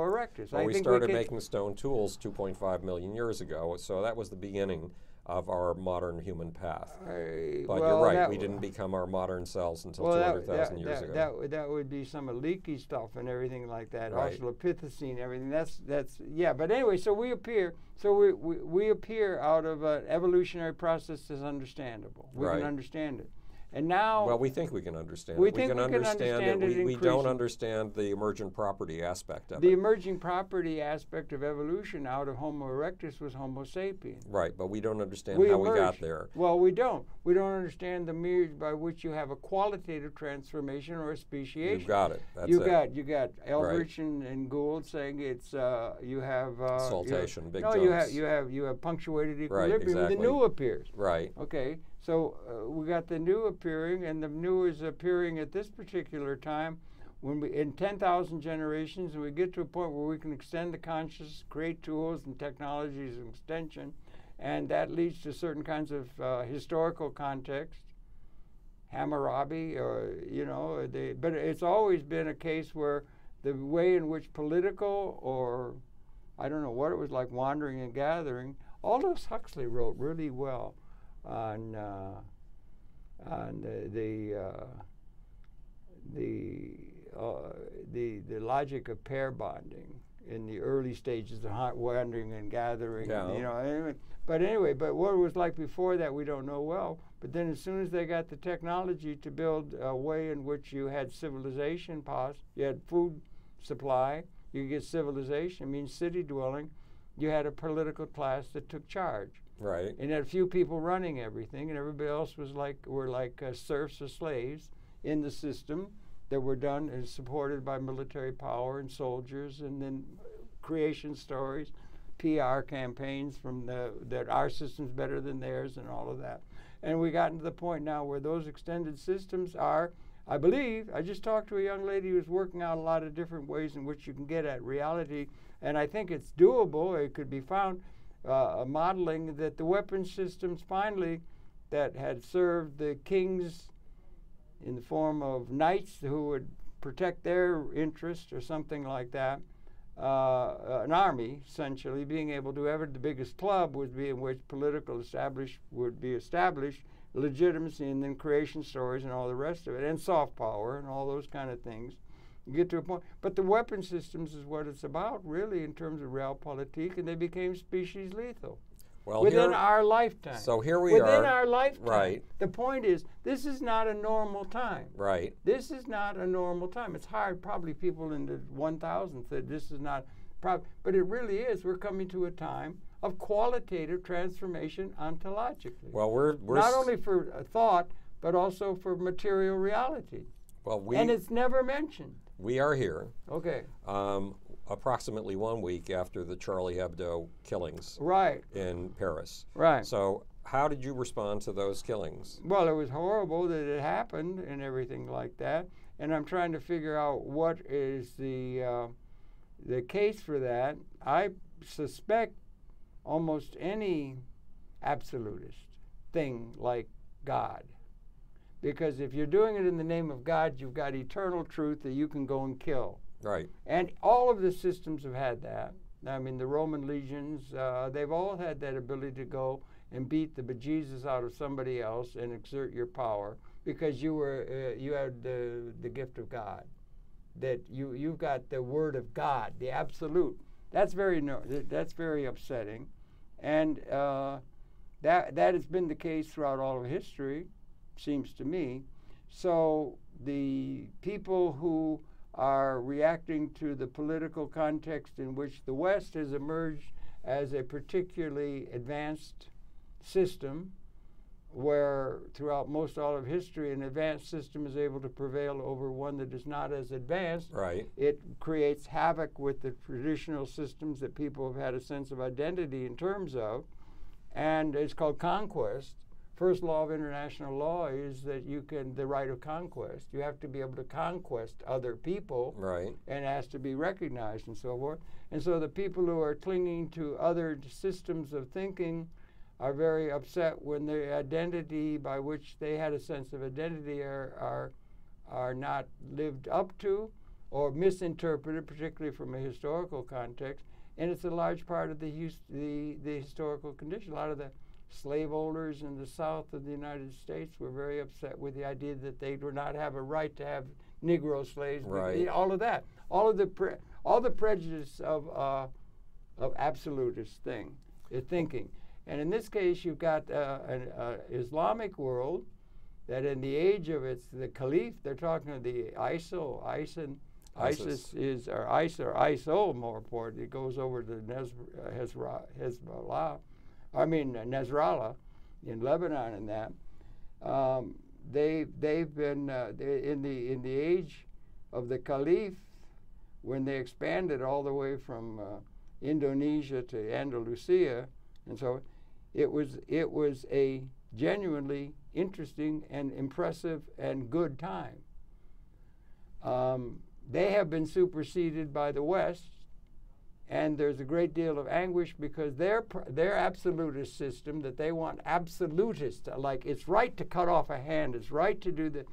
erectus. Well, we started making stone tools 2.5 million years ago, so that was the beginning of our modern human path. But you're right, we didn't become our modern selves until 200,000 years ago. That would be some leaky stuff and everything like that, Australopithecine, everything. That's But anyway, so we appear we appear out of an evolutionary process that's understandable. We can understand it. And now, well, we think we can understand we it. think we can understand it. We don't understand the emergent property aspect of it. The emerging property aspect of evolution out of Homo erectus was Homo sapien. Right, but we don't understand how we got there. Well, we don't. We don't understand the means by which you have a qualitative transformation or a speciation. You got it. That's you it. You got Eldridge and Gould saying it's you have saltation, big no, jumps. you have punctuated equilibrium. Right, exactly. The new appears. Right. Okay. So we got the new appearing, and the new is appearing at this particular time when we, in 10,000 generations, and we get to a point where we can extend the consciousness, create tools and technologies of extension, and that leads to certain kinds of historical context, Hammurabi, or, you know, but it's always been a case where the way in which political, or I don't know what it was like, wandering and gathering, Aldous Huxley wrote really well on the logic of pair bonding in the early stages of wandering and gathering. Yeah. You know, but what it was like before that we don't know well. But then as soon as they got the technology to build a way in which you had civilization, you had food supply, you get civilization, means city dwelling, you had a political class that took charge. Right. And had a few people running everything, and everybody else was were like serfs or slaves in the system that were done and supported by military power and soldiers, and then creation stories, PR campaigns from that our system's better than theirs and all of that. And we gotten to the point now where those extended systems are, I believe, I just talked to a young lady who's working out a lot of different ways in which you can get at reality, and I think it's doable, it could be found, modeling that the weapon systems finally that had served the kings in the form of knights who would protect their interest or something like that, an army essentially being able to the biggest club would be in which political would be established, legitimacy, and then creation stories and all the rest of it, and soft power and all those kind of things. You get to a point, but the weapon systems is what it's about, really, in terms of realpolitik, and they became species lethal. Well, within our lifetime. So here we are. Within our lifetime. Right. The point is, this is not a normal time. Right. This is not a normal time. It's hard. Probably people in the 1000s said this is not, but it really is. We're coming to a time of qualitative transformation ontologically. Well, we're not only for thought, but also for material reality. Well, and it's never mentioned. We are here. Okay. Approximately 1 week after the Charlie Hebdo killings. Right. In Paris. Right. So how did you respond to those killings? Well, it was horrible that it happened and everything like that. And I'm trying to figure out what is the case for that. I suspect almost any absolutist thing like God. Because if you're doing it in the name of God, you've got eternal truth that you can go and kill. Right. And all of the systems have had that. I mean, the Roman legions, they've all had that ability to go and beat the bejesus out of somebody else and exert your power because you had the gift of God. That you've got the word of God, the absolute. That's very upsetting, and that has been the case throughout all of history, seems to me. So the people who are reacting to the political context in which the West has emerged as a particularly advanced system, where throughout most all of history an advanced system is able to prevail over one that is not as advanced. Right. It creates havoc with the traditional systems that people have had a sense of identity in terms of, and it's called conquest. First law of international law is that the right of conquest. You have to be able to conquest other people, right, and it has to be recognized and so forth. And so the people who are clinging to other systems of thinking are very upset when the identity by which they had a sense of identity are not lived up to or misinterpreted, particularly from a historical context. And it's a large part of the historical condition. A lot of the slaveholders in the South of the United States were very upset with the idea that they do not have a right to have Negro slaves. Right. All of that, all the prejudice of absolutist thinking. And in this case, you've got an Islamic world that in the age of the Caliph, they're talking of the ISIS is, or ISIL more important. It goes over to Hezbollah, Nasrallah in Lebanon and that. They've been in the age of the Caliph, when they expanded all the way from Indonesia to Andalusia, and so it was a genuinely interesting and impressive and good time. They have been superseded by the West, and there's a great deal of anguish because their absolutist system that they want absolutist, like it's right to cut off a hand, it's right to do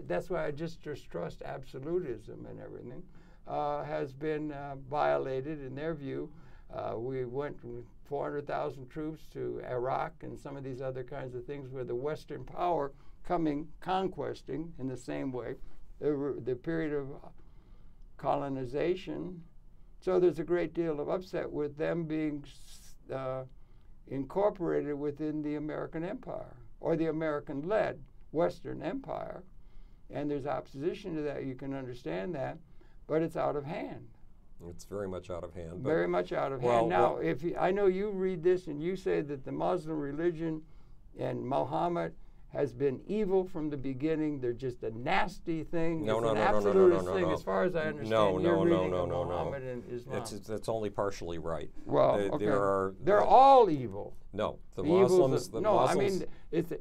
that's why I just distrust absolutism and everything, has been violated in their view. We went with 400,000 troops to Iraq and some of these other kinds of things where the Western power conquesting in the same way, the period of colonization. So there's a great deal of upset with them being incorporated within the American empire or the American-led Western empire. And there's opposition to that. You can understand that, but it's out of hand. It's very much out of hand. Very much out of hand. Now, I know you read this and you say that the Muslim religion and Muhammad has been evil from the beginning. They're just a nasty thing. No. As far as I understand, Muhammad and Islam. That's only partially right. Well, they're all evil. No, the Muslims. I mean, it's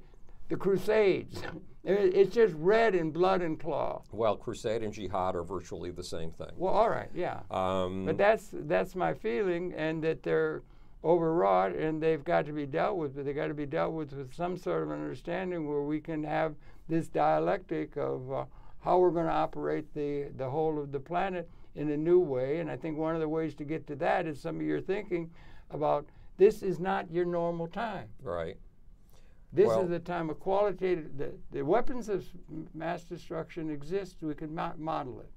the Crusades. It's just red in blood and claw. Well, crusade and jihad are virtually the same thing. Well, all right, yeah. But that's my feeling, and that they're overwrought, and they've got to be dealt with. But they've got to be dealt with some sort of understanding where we can have this dialectic of how we're going to operate the whole of the planet in a new way. And I think one of the ways to get to that is some of your thinking about this is not your normal time. Right. This is a time of qualitative, the weapons of mass destruction exist, we can model it.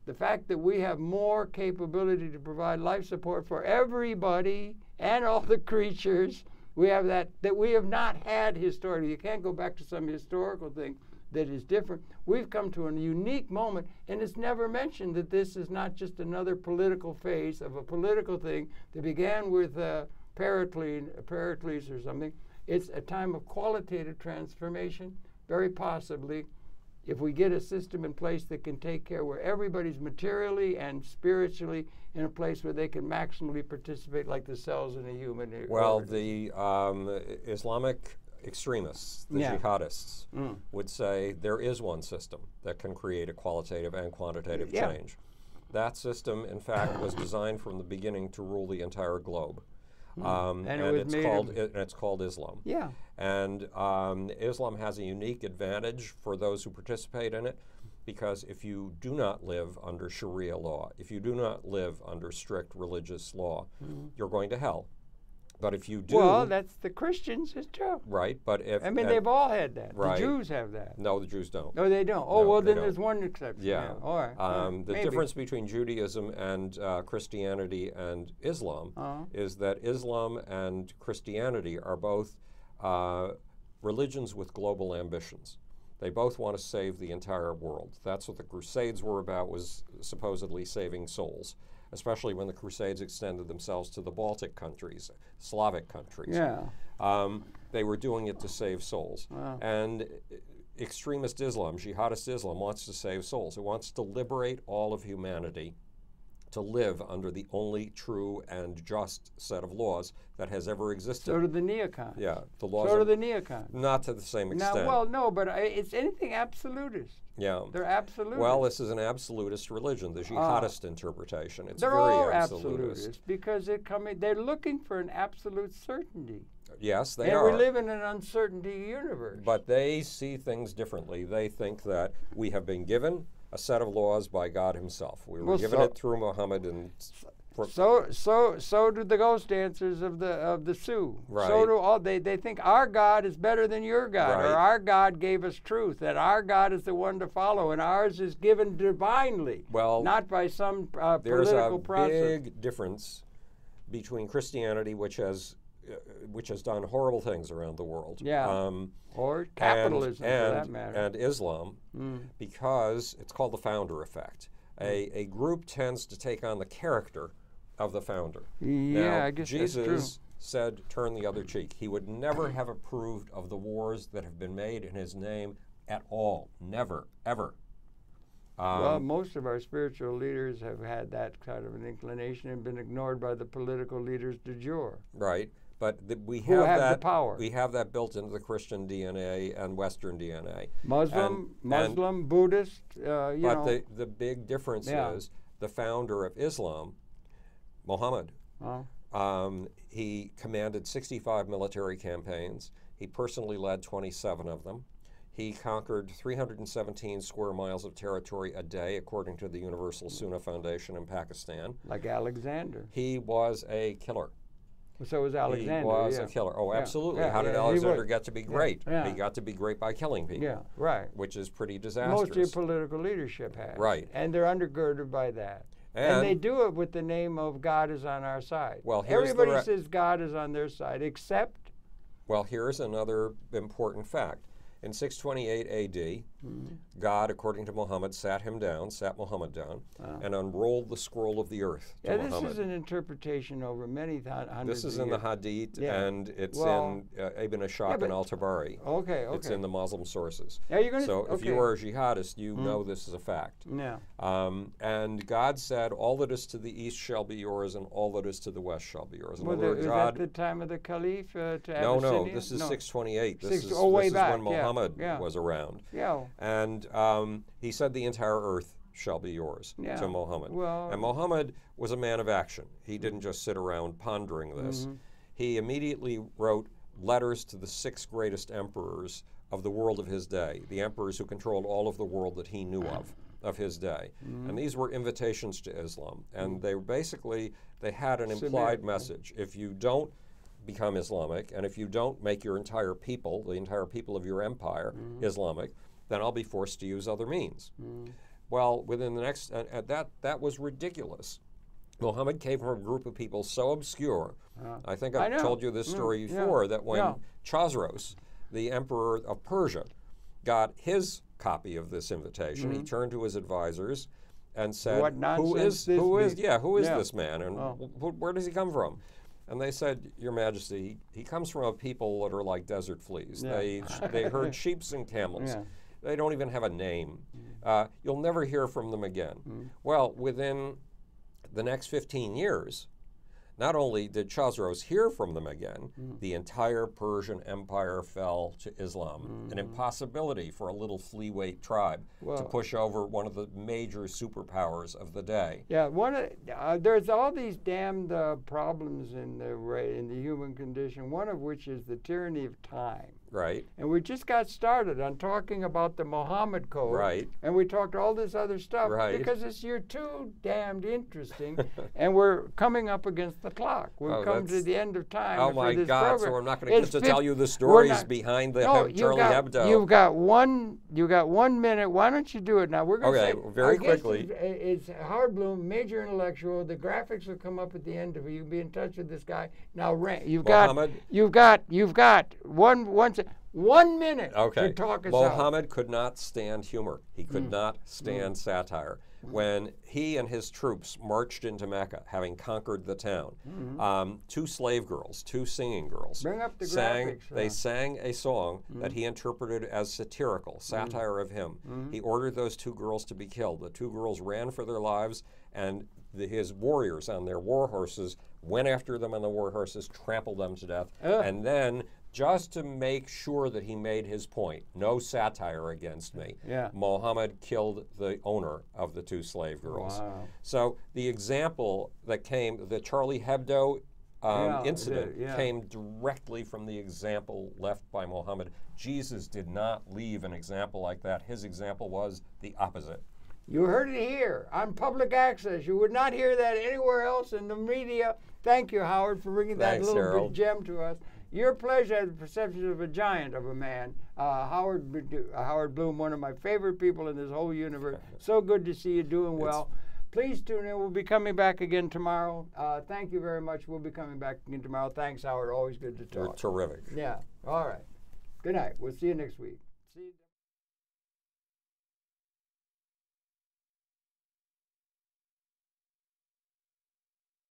The fact that we have more capability to provide life support for everybody and all the creatures, we have that we have not had historically. You can't go back to some historical thing that is different. We've come to a unique moment, and it's never mentioned that this is not just another political phase of a political thing that began with Pericles or something. It's a time of qualitative transformation, very possibly, if we get a system in place that can take care where everybody's materially and spiritually in a place where they can maximally participate like the cells in a human organism. The Islamic extremists, the jihadists, would say there is one system that can create a qualitative and quantitative change. That system, in fact, was designed from the beginning to rule the entire globe. And it's called Islam. Yeah. And Islam has a unique advantage for those who participate in it, because if you do not live under Sharia law, if you do not live under strict religious law, you're going to hell. But if you do... Well, that's the Christians, it's true. Right, but if... they've all had that. Right. The Jews have that. No, the Jews don't. No, they don't. Oh, well, then there's one exception. Yeah. All right. The difference between Judaism and Christianity and Islam is that Islam and Christianity are both religions with global ambitions. They both want to save the entire world. That's what the Crusades were about, was supposedly saving souls, especially when the Crusades extended themselves to the Baltic countries, Slavic countries. Yeah. They were doing it to save souls. Wow. And extremist Islam, jihadist Islam, wants to save souls. It wants to liberate all of humanity to live under the only true and just set of laws that has ever existed. So do the neocons. Yeah, the laws. So do the neocons. Not to the same extent. But it's anything absolutist. Yeah. They're absolutist. Well, this is an absolutist religion, the jihadist interpretation. It's they're very all absolutist. Because they're looking for an absolute certainty. Yes, they are. And we live in an uncertainty universe. But they see things differently. They think that we have been given a set of laws by God himself. We were given it through Muhammad and... So do the ghost dancers of the Sioux. Right. So do all. They think our God is better than your God, right. Or our God gave us truth, and our God is the one to follow, and ours is given divinely, not by some political process. There's a big difference between Christianity, which has which has done horrible things around the world. Yeah. Or capitalism, for that matter. And Islam, because it's called the founder effect. A group tends to take on the character of the founder. Yeah, now, I guess Jesus that's true. said, turn the other cheek. He would never have approved of the wars that have been made in his name at all. Never, ever. Well, most of our spiritual leaders have had that kind of an inclination and been ignored by the political leaders du jour. Right, but we Who have that the power. We have that built into the Christian DNA and Western DNA. Muslim, Buddhist, you know. But the big difference is the founder of Islam, Muhammad. He commanded 65 military campaigns. He personally led 27 of them. He conquered 317 square miles of territory a day, according to the Universal Sunnah Foundation in Pakistan. Like Alexander. He was a killer. So was Alexander. He was a killer. Oh, absolutely. How did Alexander get to be great? He got to be great by killing people. Yeah, right. Which is pretty disastrous. Most of political leadership has. Right. And they're undergirded by that. And they do it with the name of God is on our side. Well, everybody says God is on their side, except. Well, here's another important fact. In 628 A.D., God, according to Muhammad, sat Muhammad down, and unrolled the scroll of the earth to Muhammad. This is an interpretation over many hundreds This is of in years. the Hadith, and it's in Ibn Ashaq and Al-Tabari. Okay. It's in the Muslim sources. So if you are a jihadist, you know this is a fact. Yeah. And God said, all that is to the east shall be yours, and all that is to the west shall be yours. Is that the time of the Caliph? No, this is 628. This is way back. when Muhammad was around. Yeah. And he said the entire earth shall be yours to Muhammad. And Muhammad was a man of action. He didn't just sit around pondering this. He immediately wrote letters to the 6 greatest emperors of the world of his day, the emperors who controlled all of the world that he knew of his day. And these were invitations to Islam. And they basically, they had an implied message. If you don't become Islamic, and if you don't make your entire people, the entire people of your empire, Islamic, then I'll be forced to use other means. Well, within the next, that was ridiculous. Muhammad came from a group of people so obscure. I think I've told you this story before, that when Chosroes, the emperor of Persia, got his copy of this invitation, he turned to his advisors and said, who is this man, and where does he come from? And they said, Your Majesty, he comes from a people that are like desert fleas. They herd sheep and camels. They don't even have a name. You'll never hear from them again. Well, within the next 15 years, not only did Chosroes hear from them again, the entire Persian Empire fell to Islam. An impossibility for a little flea-weight tribe to push over one of the major superpowers of the day. Yeah, there's all these damned problems in the human condition, one of which is the tyranny of time. Right. And we just got started on talking about the Muhammad Code. Right. And we talked all this other stuff. Right. Because you're too damned interesting. And we're coming up against the clock. We've come to the end of time. Oh my God! Program. So we're not going to get to tell you the stories behind the Charlie Hebdo. You got 1 minute. Why don't you do it now? We're going to say very quickly. It's Howard Bloom, major intellectual. The graphics will come up at the end of it. You'll be in touch with this guy. Now, you've got 1 minute to talk us out. Muhammad could not stand humor. He could not stand satire. When he and his troops marched into Mecca, having conquered the town, 2 slave girls, 2 singing girls, Bring up the sang graphics, a song that he interpreted as satirical, satire of him. He ordered those 2 girls to be killed. The 2 girls ran for their lives, and his warriors on their war horses went after them on the war horses, trampled them to death, and then, just to make sure that he made his point, no satire against me, Muhammad killed the owner of the 2 slave girls. Wow. So the example that came, the Charlie Hebdo incident came directly from the example left by Muhammad. Jesus did not leave an example like that. His example was the opposite. You heard it here on public access. You would not hear that anywhere else in the media. Thank you, Howard, for bringing that little gem to us. Your pleasure has the perception of a giant of a man. Howard Bloom, one of my favorite people in this whole universe. So good to see you doing well. Please tune in. We'll be coming back again tomorrow. Thank you very much. We'll be coming back again tomorrow. Thanks, Howard. Always good to talk. You're terrific. Yeah. All right. Good night. We'll see you next week.